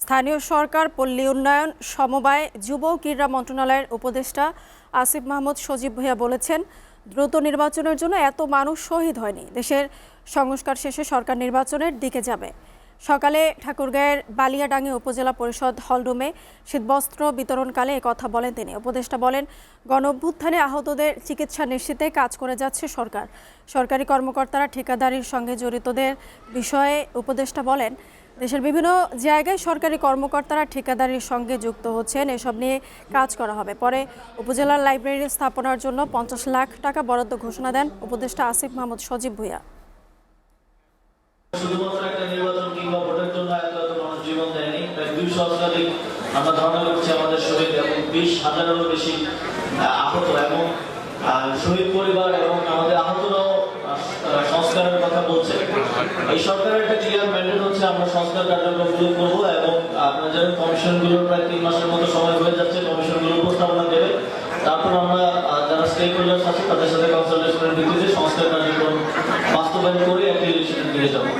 স্থানীয় সরকার, পল্লী উন্নয়ন, সমবায়, যুব ক্রীড়া মন্ত্রণালয়ের উপদেষ্টা আসিফ মাহমুদ সজীব ভূঁইয়া বলেছেন, দ্রুত নির্বাচনের জন্য এত মানুষ শহীদ হয়নি। দেশের সংস্কার শেষে সরকার নির্বাচনের দিকে যাবে। সকালে ঠাকুরগাঁয়ের বালিয়াডাঙ্গি উপজেলা পরিষদ হলরুমে শীতবস্ত্র বিতরণকালে কথা বলেন তিনি। উপদেষ্টা বলেন, গণঅভ্যুত্থানে আহতদের চিকিৎসা নিশ্চিতে কাজ করে যাচ্ছে সরকার। সরকারি কর্মকর্তারা ঠিকাদারির সঙ্গে জড়িতদের বিষয়ে উপদেষ্টা বলেন, দেশের বিভিন্ন জায়গায় সরকারি কর্মকর্তারা ঠিকাদারির সঙ্গে যুক্ত হচ্ছেন, এসব নিয়ে কাজ করা হবে। পরে উপজেলার লাইব্রেরি স্থাপনার জন্য 50 লাখ টাকা বরাদ্দ ঘোষণা দেন উপদেষ্টা আসিফ মাহমুদ সজীব ভূঁইয়া। শুধুমাত্র একটা নির্বাচন কিংবা ভোটের জন্য এত মানুষ জীবন দেয়নি। প্রায় 200 শতাধিক আমরা ধারণা করছি আমাদের শহীদ এবং 20,000-এরও বেশি আহত এবং শহীদ পরিবার এবং আমাদের আহতরাও সংস্কারের কথা বলছে। এই সরকারের একটা ক্লিয়ার ম্যান্ডেট হচ্ছে আমরা সংস্কার কার্যক্রমগুলো করবো এবং আপনার জানেন কমিশনগুলোর প্রায় 3 মাসের মতো সময় হয়ে যাচ্ছে। কমিশনগুলো উপস্থাপনা দেবে, তারপর আমরা যারা স্টেক হোল্ডার্স আছে তাদের সাথে কনসালটেশনের ভিত্তিতে সংস্কার কার্যক্রম বাস্তবায়ন করে একটা ইলেকশনের দিকে যাবো।